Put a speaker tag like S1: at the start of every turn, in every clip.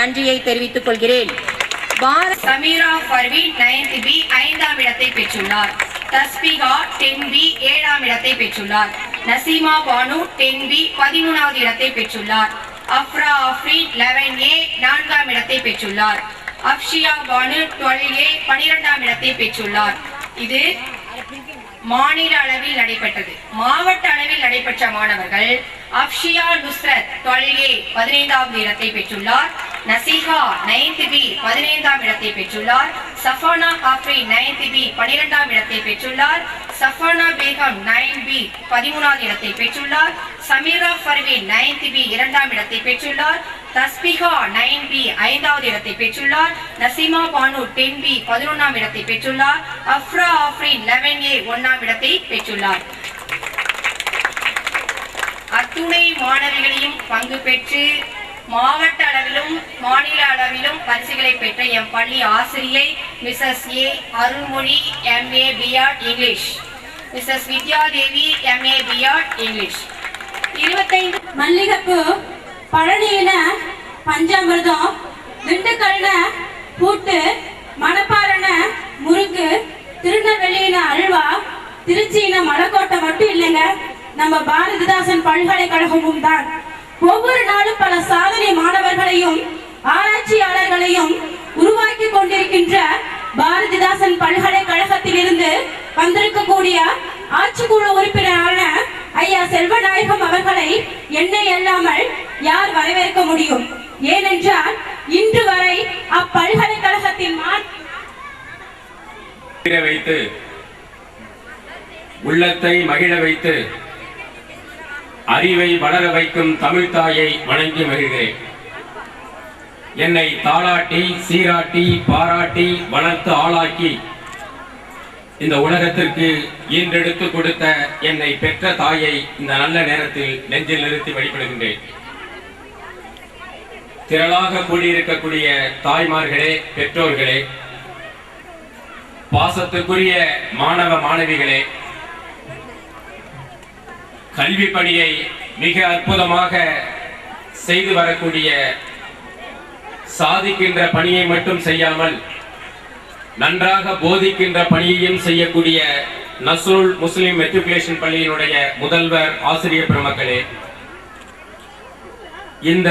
S1: நன்றியை தெரிவித்துக் கொள்கிறேன்.
S2: சமீரா பர்வீன் 9th B 5ஆம் இடத்தை பெற்றுள்ளார். தஸ்பிகா 10th B 7ஆம் இடத்தை பெற்றுள்ளார். நசீமா பானு 10th B 13வது இடத்தை பெற்றுள்ளார். அஃப்ரா ஆஃப்ரீன் 11A 4ஆம் இடத்தை பெற்றுள்ளார். அப்ஷியா பானு 12A 12ஆம் இடத்தை பெற்றுள்ளார். இது மாநில அளவில் நடைபெற்றது. மாவட்ட அளவில் நடைபெற்ற மாணவர்கள் அப்ஷியா நுஸ்ரத் 12A 15வது இடத்தை பெற்றுள்ளார். நசீஹா 9th B 15ஆம் இடத்தை பெற்றுள்ளார். சஃபானா ஆஃப்ரீன் 9th B 12ஆம் இடத்தை பெற்றுள்ளார். சஃபானா பேகம் 9B 13வது இடத்தை பெற்றுள்ளார். சமீரா பர்வீன் 9th B 2ஆம் இடத்தை பெற்றுள்ளார். தஸ்பிகா 9B 5வது இடத்தை பெற்றுள்ளார். நசீமா பானு 10B 11ஆம் இடத்தை பெற்றுள்ளார். அஃப்ரா ஆஃப்ரீன் 11A 1ஆம் இடத்தை பெற்றுள்ளார். அத்துணை மாணவிகளையும் பங்கு பெற்று மாவட்ட அளவிலும் மாநில அளவிலும் பரிசுகளை பெற்ற எம் பள்ளி ஆசிரியை Mrs A Arulmozhi MA BAd English, Mrs Vidyadevi MA BAd English.
S3: 25 மல்லிகைப்பூ, பழனியின பஞ்சாமிர்தம், திண்டுக்கல்ன பூட்டு, மணப்பாறைன முறுக்கு, திருநெல்வேலியின அல்வா, திருச்சியின மலைக்கோட்டை மட்டும் இல்லைங்க, நம்ம பாரதிதாசன் பல்கலைக்கழகமும் தான். ஒவ்வொரு நாளும் பல சாதனை மாணவர்களையும் ஆராய்ச்சியாளர்களையும் உருவாக்கி கொண்டிருக்கின்ற பாரதிதாசன் பல்கலைக்கழகத்திலிருந்து வந்திருக்கக்கூடிய ஆட்சிக்குழு உறுப்பினரான ஐயா செல்வநாயகம் அவர்களை என்னை அல்லாமல் யார் வரவேற்க முடியும்? ஏனென்றால் இன்று வரை அப்பல்கலைக்கழகத்தின்
S4: வைத்து உள்ளத்தை மகிழ வைத்து அறிவை வளர வைக்கும் தமிழ்த்தாயை வணங்கி மகிழ்கிறேன். என்னை தாளாட்டி சீராட்டி பாராட்டி வளர்த்து ஆளாக்கி இந்த உலகத்திற்கு ஈன்றெடுத்து கொடுத்த என்னை பெற்ற தாயை இந்த நல்ல நேரத்தில் நெஞ்சில் நிறுத்தி வழிபடுகின்றேன். திரளாக கூடியிருக்கக்கூடிய தாய்மார்களே, பெற்றோர்களே, பாசத்துக்குரிய மாணவ மாணவிகளே, கல்வி பணியை மிக அற்புதமாக செய்து வரக்கூடிய, சாதிக்கின்ற பணியை மட்டும் செய்யாமல் நன்றாக போதிக்கின்ற பணியையும் செய்யக்கூடிய நஸ்ருல் முஸ்லிம் மெட்ரிகுலேஷன் பள்ளியினுடைய முதல்வர், ஆசிரியர் பெருமக்களே, இந்த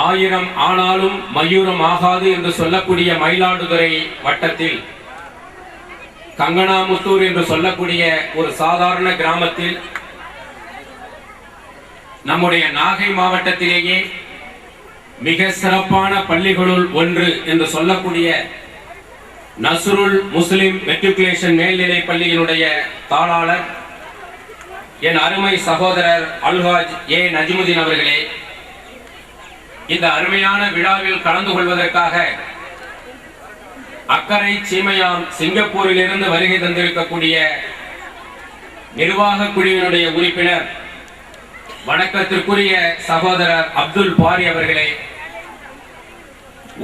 S4: 1000 ஆனாலும் மயூரம் ஆகாது என்று சொல்லக்கூடிய மயிலாடுதுறை வட்டத்தில் கங்கனாமுத்தூர் என்று சொல்லக்கூடிய ஒரு சாதாரண கிராமத்தில் நம்முடைய நாகை மாவட்டத்திலேயே மிக சிறப்பான பள்ளிகளுள் ஒன்று என்று சொல்லக்கூடிய நஸ்ருல் முஸ்லிம் மெட்ரிகுலேஷன் மேல்நிலை பள்ளியினுடைய தாளாளர் என் அருமை சகோதரர் அல்ஹாஜ் ஏ நஜிமுதீன் அவர்களே, இந்த அருமையான விழாவில் கலந்து கொள்வதற்காக அக்கரை சீமையாம் சிங்கப்பூரில் இருந்து வருகை தந்திருக்கக்கூடிய நிர்வாக குழுவினுடைய உறுப்பினர் வணக்கத்திற்குரிய சகோதரர் அப்துல் பாரி அவர்களே,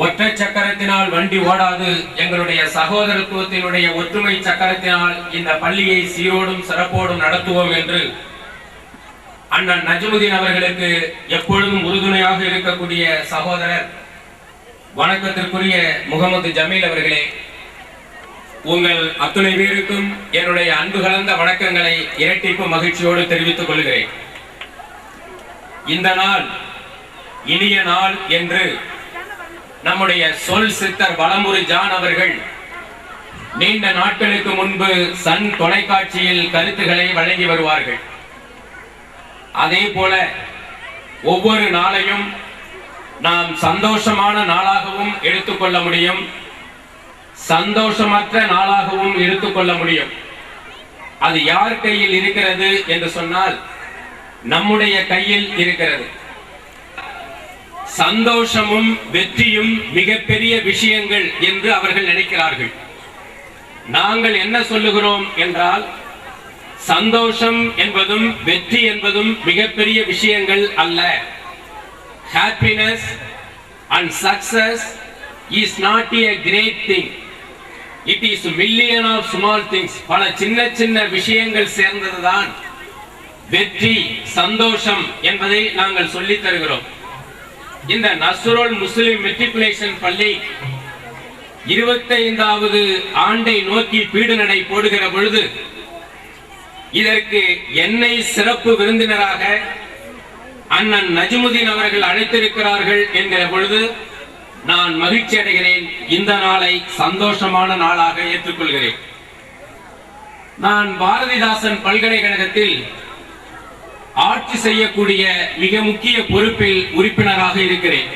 S4: ஒற்றை சக்கரத்தினால் வண்டி ஓடாது, எங்களுடைய சகோதரத்துவத்தினுடைய ஒற்றுமை சக்கரத்தினால் இந்த பள்ளியை சீரோடும் சிறப்போடும் நடத்துவோம் என்று அண்ணன் நஜ்முதீன் அவர்களுக்கு எப்பொழுதும் உறுதுணையாக இருக்கக்கூடிய சகோதரர் வணக்கத்திற்குரிய முகமது ஜமீல் அவர்களே, உங்கள் அத்துணை பேருக்கும் என்னுடைய அன்பு கலந்த வணக்கங்களை இரட்டிப்பு மகிழ்ச்சியோடு தெரிவித்துக் கொள்கிறேன். இந்த நாள் இனிய நாள் என்று நம்முடைய சொல் சித்தர் வலமுறை ஜான் அவர்கள் நீண்ட நாட்களுக்கு முன்பு சன் தொலைக்காட்சியில் கருத்துக்களை வழங்கி வருவார்கள். அதே போல ஒவ்வொரு நாளையும் நாம் சந்தோஷமான நாளாகவும் எடுத்துக்கொள்ள முடியும், சந்தோஷமற்ற நாளாகவும் எடுத்துக்கொள்ள முடியும். அது யார் கையில் இருக்கிறது என்று சொன்னால் நம்முடைய கையில் இருக்கிறது. சந்தோஷமும் வெற்றியும் மிகப்பெரிய விஷயங்கள் என்று அவர்கள் நினைக்கிறார்கள். நாங்கள் என்ன சொல்லுகிறோம் என்றால், சந்தோஷம் என்பதும் வெற்றி என்பதும் மிகப்பெரிய விஷயங்கள் அல்ல. Happiness and success is not a great thing, it is million of small things. பல சின்ன சின்ன விஷயங்கள் சேர்ந்ததுதான் வெற்றி, சந்தோஷம் என்பதை நாங்கள் சொல்லித் தருகிறோம். இந்த நஸ்ருல் முஸ்லிம் மெட்ரிகுலேஷன் பள்ளி 25வது ஆண்டை நோக்கி பீடுநடை போடுகிற பொழுது இதற்கு என்னை சிறப்பு விருந்தினராக அண்ணன் நஜ்முதீன் அவர்கள் அழைத்திருக்கிறார்கள் என்கிற பொழுது நான் மகிழ்ச்சி அடைகிறேன். இந்த நாளை சந்தோஷமான நாளாக ஏற்றுக்கொள்கிறேன். நான் பாரதிதாசன் பல்கலைக்கழகத்தில் ஆட்சி செய்யக்கூடிய மிக முக்கிய பொறுப்பில் உறுப்பினராக இருக்கிறேன்.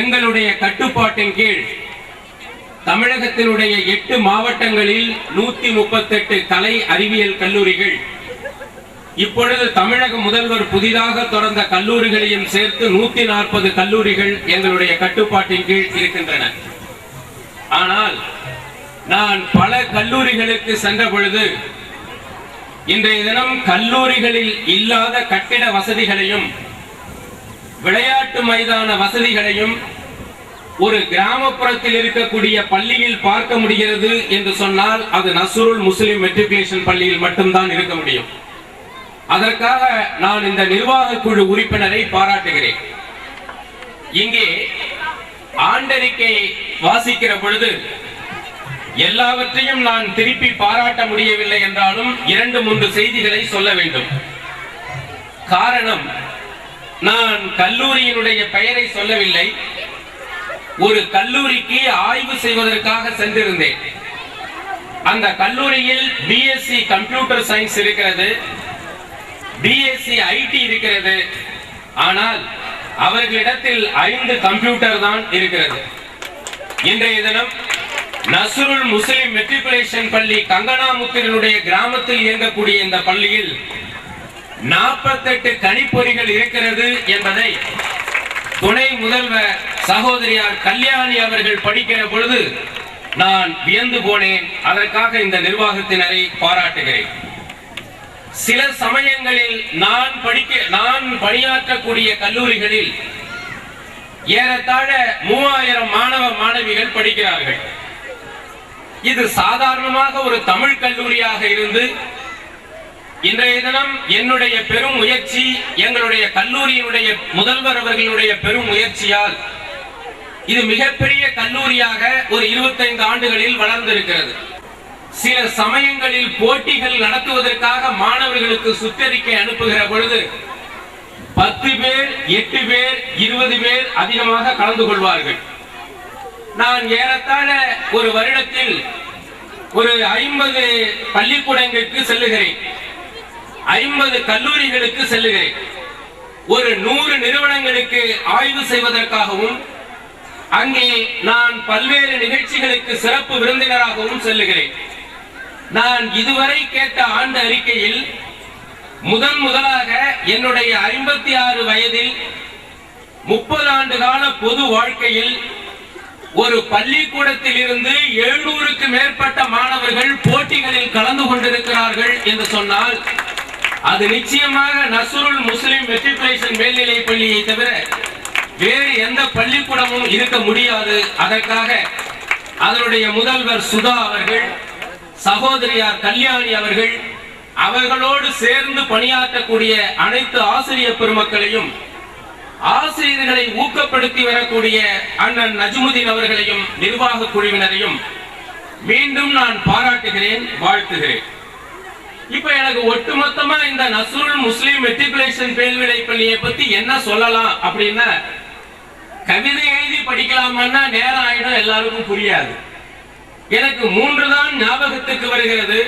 S4: எங்களுடைய கட்டுப்பாட்டின் கீழ் தமிழகத்தினுடைய 8 மாவட்டங்களில் 138 கலை அறிவியல் கல்லூரிகள், இப்பொழுது தமிழக முதல்வர் புதிதாக திறந்த கல்லூரிகளையும் சேர்த்து 140 கல்லூரிகள் எங்களுடைய கட்டுப்பாட்டின் கீழ் இருக்கின்றன. ஆனால் நான் பல கல்லூரிகளுக்கு சென்ற பொழுது இன்றைய தினம் கல்லூரிகளில் இல்லாத கட்டிட வசதிகளையும் விளையாட்டு மைதான வசதிகளையும் ஒரு கிராமப்புறத்தில் இருக்கக்கூடிய பள்ளியில் பார்க்க முடிகிறது என்று சொன்னால் அது நஸ்ருல் முஸ்லிம் மெட்ரிகுலேஷன் பள்ளியில் மட்டும்தான் இருக்க முடியும். அதற்காக நான் இந்த நிர்வாக குழு உறுப்பினரை பாராட்டுகிறேன். இங்கே ஆண்டறிக்கை வாசிக்கிற பொழுது எல்லாவற்றையும் நான் திருப்பி பாராட்ட முடியவில்லை என்றாலும் 2-3 செய்திகளை சொல்ல வேண்டும். காரணம், நான் கல்லூரியினுடைய பெயரை சொல்லவில்லை. ஒரு கல்லூரிக்கு ஆய்வு செய்வதற்காக சென்றிருந்தேன். அந்த கல்லூரியில் பிஎஸ்சி கம்ப்யூட்டர் சயின்ஸ் இருக்கிறது, பிஎஸ்சி ஐடி இருக்கிறது. ஆனால் அவர்களிடத்தில் 5 கம்ப்யூட்டர் தான் இருக்கிறது. இன்றைய தினம் நஸ்ருல் முஸ்லிம் மெட்ரிகுலேஷன் பள்ளி கங்கனாமுத்தினுடைய கிராமத்தில் இயங்கக்கூடிய இந்த பள்ளியில் 48 கணிப்பொறிகள் இருக்கிறது என்பதை துணை முதல்வர் சகோதரியார் கல்யாணி அவர்கள் படிக்கிற பொழுது நான் வியந்து போனேன். அதற்காக இந்த நிர்வாகத்தினரை பாராட்டுகிறேன். சில சமயங்களில் நான் பணியாற்றக்கூடிய கல்லூரிகளில் ஏறத்தாழ 3000 மாணவ மாணவிகள் படிக்கிறார்கள். இது சாதாரணமாக ஒரு தமிழ் கல்லூரியாக இருந்து இன்றைய தினம் என்னுடைய பெரும் முயற்சி, எங்களுடைய கல்லூரியினுடைய முதல்வர் அவர்களுடைய பெரும் முயற்சியால் இது மிகப்பெரிய கல்லூரியாக ஒரு 25 ஆண்டுகளில் வளர்ந்திருக்கிறது. சில சமயங்களில் போட்டிகள் நடத்துவதற்காக மாணவர்களுக்கு சுற்றறிக்கை அனுப்புகிற பொழுது 10 பேர், 8 பேர், 20 பேர் அதிகமாக கலந்து கொள்வார்கள். நான் ஏறத்தாழ ஒரு வருடத்தில் ஒரு 50 பள்ளிக்கூடங்களுக்கு செல்லுகிறேன், 50 கல்லூரிகளுக்கு செல்லுகிறேன். ஒரு 100 நிறுவனங்களுக்கு ஆய்வு செய்வதற்காகவும் அங்கே நான் பல்வேறு நிகழ்ச்சிகளுக்கு சிறப்பு விருந்தினராகவும் செல்லுகிறேன். நான் இதுவரை கேட்ட ஆண்டு அறிக்கையில் முதலாக என்னுடைய 56 வயதில் 30 ஆண்டு கால பொது வாழ்க்கையில் ஒரு பள்ளிக்கூடத்தில் இருந்து 700க்கு மேற்பட்ட மாணவர்கள் போட்டிகளில் கலந்து கொண்டிருக்கிறார்கள் என்று சொன்னால் அது நிச்சயமாக நஸ்ருல் முஸ்லிம் மெட்ரிகுலேஷன் மேல்நிலை பள்ளியை தவிர வேறு எந்த பள்ளிக்கூடமும் இருக்க முடியாது. அதற்காக அதனுடைய முதல்வர் சுதா அவர்கள், சகோதரியார் கல்யாணி அவர்கள், அவர்களோடு சேர்ந்து பணியாற்றக்கூடிய அனைத்து ஆசிரியர் பெருமக்களையும், ஆசிரியர்களை ஊக்கப்படுத்தி வரக்கூடிய அண்ணன் நஜ்முதீன் அவர்களையும் நிர்வாக குழுவினரையும் மீண்டும் நான் பாராட்டுகிறேன், வாழ்த்துகிறேன். இப்ப எனக்கு ஒட்டுமொத்தமா இந்த நஸ்ருல் முஸ்லிம் மெட்ரிகுலேஷன் மேல்நிலை பள்ளியை பத்தி என்ன சொல்லலாம் அப்படின்னா, கவிதை எழுதி படிக்கலாமான்னா நேரம் ஆயிடும், எல்லாருக்கும் புரியாது. எனக்கு 3 தான் ஞாபகத்துக்கு வருகிறது.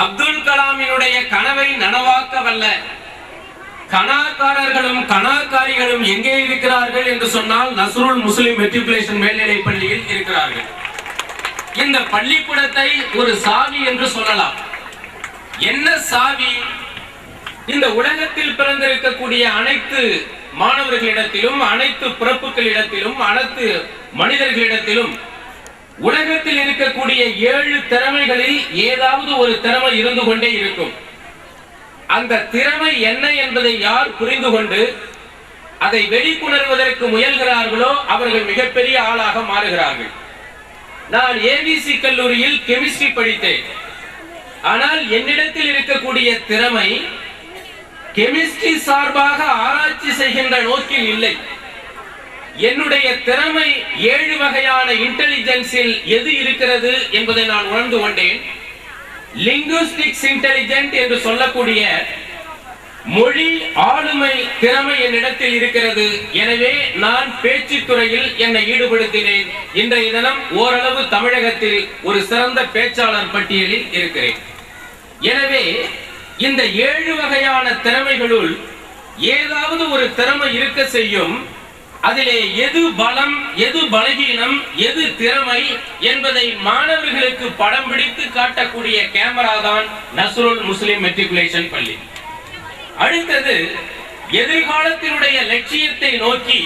S4: அப்துல் கலாமினுடைய கனவை நனவாக்க வல்ல கணாக்காரர்களும் கணாக்காரிகளும் எங்கே இருக்கிறார்கள் என்று சொன்னால் நஸ்ருல் முஸ்லிம் மெட்ரிகுலேஷன் மேல்நிலை பள்ளியில் இருக்கிறார்கள். இந்த பள்ளிக்கூடத்தை ஒரு சாவி என்று சொல்லலாம். என்ன சாவி? இந்த உலகத்தில் பிறந்திருக்கக்கூடிய அனைத்து மாணவர்களிடத்திலும், அனைத்து பிறப்புகளிடத்திலும், அனைத்து மனிதர்களிடத்திலும் உலகத்தில் இருக்கக்கூடிய 7 திறமைகளில் ஏதாவது ஒரு திறமை இருந்து கொண்டே இருக்கும். அந்த திறமை என்ன என்பதை யார் புரிந்து கொண்டு அதை வெளிக்கொணர்வதற்கு முயல்கிறார்களோ அவர்கள் மிகப்பெரிய ஆளாக மாறுகிறார்கள். நான் ஏபிசி கல்லூரியில் கெமிஸ்ட்ரி படித்தேன். ஆனால் என்னிடத்தில் இருக்கக்கூடிய திறமை கெமிஸ்ட்ரி சார்பாக ஆராய்ச்சி செய்கின்ற நோக்கில் இல்லை. என்னுடைய திறமை 7 வகையான இன்டெலிஜென்ஸில் எது இருக்கிறது என்பதை நான் உணர்ந்து கொண்டேன். லிங்குஸ்டிக்ஸ் இன்டெலிஜென்ட் என்று சொல்லக்கூடிய மொழி ஆளுமை திறமை என்னிடத்தில் இருக்கிறது. எனவே நான் பேச்சு துறையில் என்னை ஈடுபடுத்தினேன். இன்றைய தினம் ஓரளவு தமிழகத்தில் ஒரு சிறந்த பேச்சாளர் பட்டியலில் இருக்கிறேன். எனவே இந்த 7 வகையான திறமைகளுள் ஏதாவது ஒரு திறமை இருக்க செய்யும். அதிலே எது பலம், எது பலகீனம், எது திறமை என்பதை மாணவர்களுக்கு படம் பிடித்து காட்டக்கூடிய கேமரா தான் நஸ்ருல் முஸ்லிம் மெட்ரிகுலேஷன் பள்ளி. அடுத்தது, எதிர்காலத்தினுடைய லட்சியத்தை நோக்கி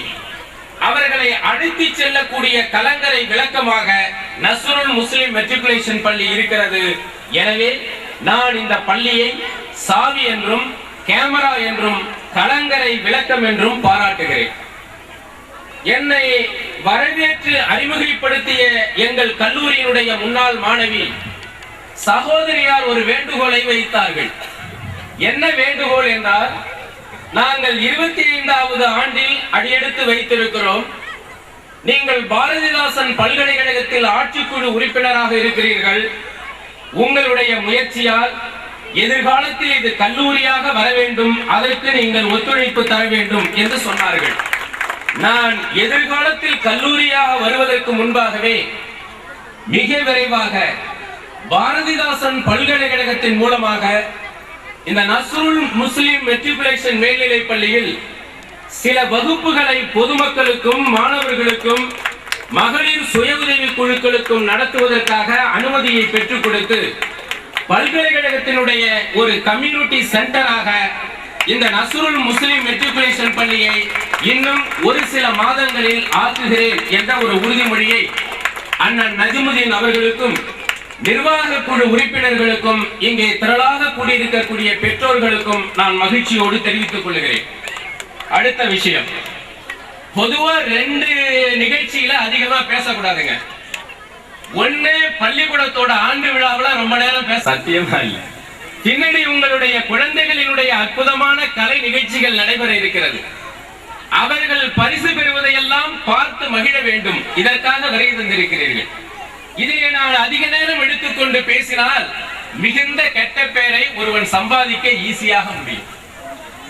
S4: அவர்களை அழைத்து செல்லக்கூடிய கலங்கரை விளக்கமாக நஸ்ருல் முஸ்லிம் மெட்ரிகுலேஷன் பள்ளி இருக்கிறது. எனவே நான் இந்த பள்ளியை சாவி என்றும் கேமரா என்றும் கலங்கரை விளக்கம் என்றும் பாராட்டுகிறேன். என்னை வரவேற்று அறிமுகப்படுத்திய எங்கள் கல்லூரியினுடைய முன்னாள் மாணவி சகோதரியார் ஒரு வேண்டுகோளை வைத்தார்கள். என்ன வேண்டுகோள் என்றால், நாங்கள் 25வது ஆண்டில் அடியெடுத்து வைத்திருக்கிறோம். நீங்கள் பாரதிதாசன் பல்கலைக்கழகத்தில் ஆட்சிக்குழு உறுப்பினராக இருக்கிறீர்கள். உங்களுடைய முயற்சியால் எதிர்காலத்தில் இது கல்லூரியாக வர வேண்டும், அதற்கு நீங்கள் ஒத்துழைப்பு தர வேண்டும் என்று சொன்னார்கள். நான் எதிர்காலத்தில் கல்லூரியாக வருவதற்கு முன்பாகவே மிக விரைவாக பாரதிதாசன் பல்கலைக்கழகத்தின் மூலமாக இந்த நஸ்ருல் முஸ்லிம் மெட்ரிகுலேஷன் மேல்நிலை பள்ளியில் சில வகுப்புகளை பொதுமக்களுக்கும் மாணவர்களுக்கும் மகளிர் சுய உதவி குழுக்களுக்கும் நடத்துவதற்காக அனுமதியை பெற்றுக் கொடுத்து பல்கலைக்கழகத்தினுடைய ஒரு கம்யூனிட்டி சென்டராக இந்த நஸ்ருல் முஸ்லிம் மெட்ரிகுலேஷன் பள்ளியை இன்னும் ஒரு சில மாதங்களில் ஆக்குகிறேன் என்ற ஒரு உறுதிமொழியை அண்ணன் நஜ்முதீன் அவர்களுக்கும் நிர்வாக குழு உறுப்பினர்களுக்கும் இங்கே திரளாக கூடியிருக்கக்கூடிய பெற்றோர்களுக்கும் நான் மகிழ்ச்சியோடு தெரிவித்துக் கொள்கிறேன். அடுத்த விஷயம், பொதுவா 2 நிகழ்ச்சியில அதிகமா பேசக்கூடாதுங்க. ஒண்ணு, பள்ளிக்கூடத்தோட ஆண்டு விழாவில் ரொம்ப நேரம் பேச சத்தியமா இல்ல. பின்னாடி உங்களுடைய குழந்தைகளினுடைய அற்புதமான கலை நிகழ்ச்சிகள் நடைபெற இருக்கிறது. அவர்கள் பரிசு பெறுவதையெல்லாம் பார்த்து மகிழ வேண்டும். இதற்காக வருகை தந்திருக்கிறீர்கள். இதிலே நான் அதிக நேரம் எடுத்துக்கொண்டு பேசினால் மிகுந்த கெட்ட பெயரை ஒருவன் சம்பாதிக்க ஈஸியாக முடியும்.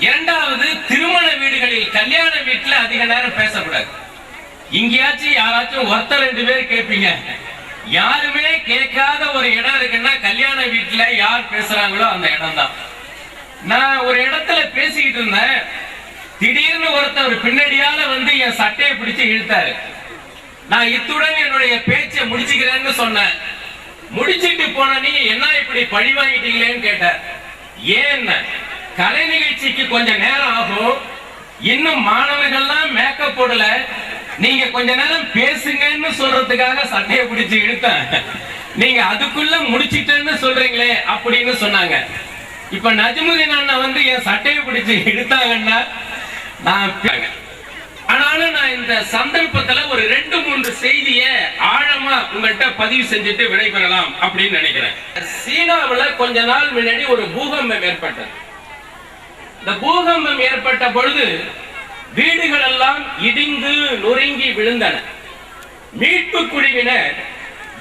S4: இரண்டாவது, திருமண வீடுகளில், கல்யாண வீட்டுல அதிக நேரம் பேசக்கூடாது. இங்கேயாச்சும் யாராச்சும் ஒருத்தர் 2 பேர் கேட்பீங்க. யாருமே கேட்காத ஒரு இடம் இருக்குன்னா கல்யாண வீட்டுல யார் பேசுறாங்களோ அந்த இடம் தான். நான் ஒரு இடத்துல பேசிக்கிட்டு இருந்தேன். திடீர்னு ஒருத்தர் பின்னடியால வந்து என் சட்டையை பிடிச்சு இழுத்தாரு. நான் இத்துடன் என்னுடைய பேச்சை முடிச்சுக்கிறேன்னு சொன்னேன். முடிச்சிட்டு போன நீங்க என்ன இப்படி பழி வாங்கிட்டீங்களேன்னு கேட்டார். ஏன், கலை நிகழ்ச்சிக்கு கொஞ்சம் நேரம் ஆகும், இன்னும் மாணவர்கள்லாம் மேக்கப் போடல, நீங்க கொஞ்ச நேரம் பேசுங்கன்னு சொல்றதுக்காக சட்டையை பிடிச்சு இழுத்தேன், நீங்க அதுக்குள்ள முடிச்சிட்டேன்னு சொல்றீங்களே அப்படின்னு சொன்னாங்க. இப்ப நஜ்முதீன் அண்ணா வந்து என் சட்டையை பிடிச்சு இழுத்தாங்கன்னா நான் ஆனாலும் நான் இந்த சந்தர்ப்பத்துல ஒரு 2-3 செய்தியை ஆழமா உங்கள்கிட்ட பதிவு செஞ்சுட்டு விடைபெறலாம் அப்படின்னு நினைக்கிறேன். சீனாவுல கொஞ்ச நாள் முன்னாடி ஒரு பூகம்பம் ஏற்பட்டது. இந்த பூகம்பம் ஏற்பட்ட பொழுது வீடுகள் எல்லாம் இடிந்து நொறுங்கி விழுந்தன. மீட்பு குழுவினர்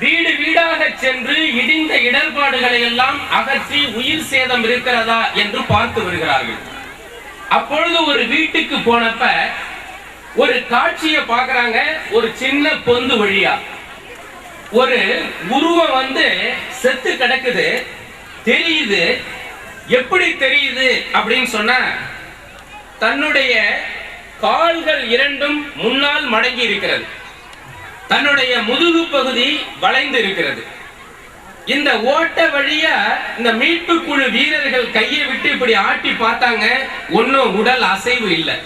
S4: வீடு வீடாக சென்று இடிந்த இடர்பாடுகளை எல்லாம் அகற்றி உயிர் சேதம் இருக்கிறதா என்று பார்த்து வருகிறார்கள். அப்பொழுது ஒரு வீட்டுக்கு போனப்ப ஒரு காட்சியை பார்க்கறாங்க. ஒரு சின்ன பொந்து வழியா ஒரு உருவம் வந்து செத்து கிடக்குது. தெரியுது. எப்படி தெரியுது அப்படின்னு சொன்னா, தன்னுடைய கால்கள் 2ம் முன்னால் மடங்கி இருக்கிறது. தன்னுடைய முதுகு பகுதி வளைந்து இருக்கிறது. இந்த ஓட்ட வழியா இந்த மீட்பு குழு வீரர்கள் கையை விட்டு இப்படி ஆட்டி பார்த்தாங்க. ஒன்னும் உடல் அசைவு இல்லை.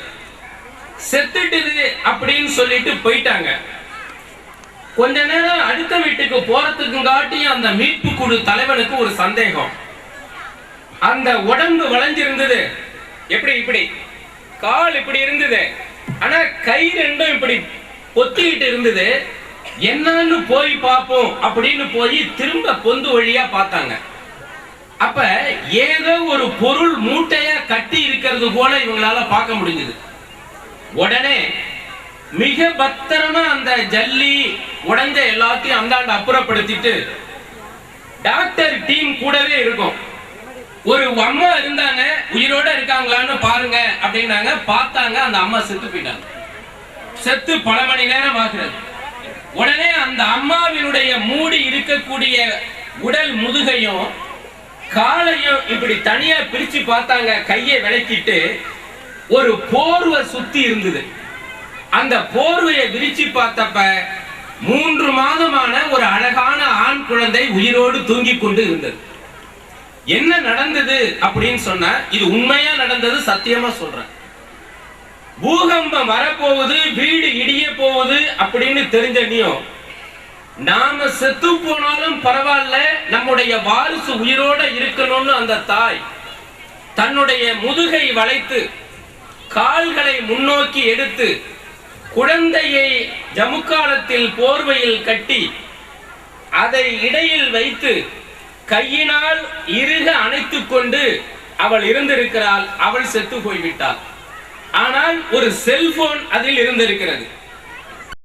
S4: செத்துட்டுது அப்படின்னு சொல்லிட்டு போயிட்டாங்க. கொஞ்ச நேரம் அடுத்த வீட்டுக்கு போறதுக்கு காட்டியும் அந்த மீட்பு குழு தலைவனுக்கு ஒரு சந்தேகம். அந்த உடம்பு வளைஞ்சிருந்தது. எப்படி இப்படி கால் இப்படி இருந்தது, ஆனா கை 2ம் இப்படி பொத்திக்கிட்டு இருந்தது. என்னன்னு போய் பார்ப்போம் அப்படின்னு போய் திரும்ப பொந்து வழியா பார்த்தாங்க. அப்ப ஏதோ ஒரு பொருள் மூட்டையா கட்டி இருக்கிறது போல இவங்களால பார்க்க முடிஞ்சது. உடனே மிக பத்திரமா அந்த ஜல்லி உடஞ்ச எல்லாத்தையும் அந்தாண்ட அப்புறப்படுத்திட்டு டாக்டர் டீம் கூடவே இருக்கும். ஒரு அம்மா இருந்தாங்க, உயிரோட இருக்காங்களான்னு பாருங்க அப்படின்னாங்க. பார்த்தாங்க, அந்த அம்மா செத்து போயிட்டாங்க. செத்து பல மணி நேரம் ஆகிறது. உடனே அந்த அம்மாவினுடைய மூடி இருக்கக்கூடிய உடல் முதுகையும் காலையும் இப்படி தனியா பிரிச்சு பார்த்தாங்க. கையை விளக்கிட்டு ஒரு போர்வை சுத்தி இருந்தது. அந்த போர்வையை விரிச்சு பார்த்தப்ப 3 மாதமான ஒரு அழகான ஆண் குழந்தை உயிரோடு தூங்கி கொண்டு இருந்தது. என்ன நடந்தது அப்படின்னு சொன்னா, இது உண்மையா நடந்தது, சத்தியமா சொல்றேன். பூகம்பம் வரப்போகுது, வீடு இடிய போகுது அப்படின்னு தெரிஞ்சனியும் நாம செத்து போனாலும் பரவாயில்ல, நம்முடைய வாரிசு உயிரோட இருக்கணும்னு அந்த தாய் தன்னுடைய முதுகை வளைத்து கால்களை முன்னோக்கி எடுத்து குழந்தையை ஜமுக்காலத்தில் போர்வையில் கட்டி அதை இடையில் வைத்து கையினால் இறுக அணைத்துக் கொண்டு அவள் இருந்திருக்கிறாள். அவள் செத்து போய்விட்டாள். ஆனால் ஒரு செல்போன் அதில் இருந்திருக்கிறது.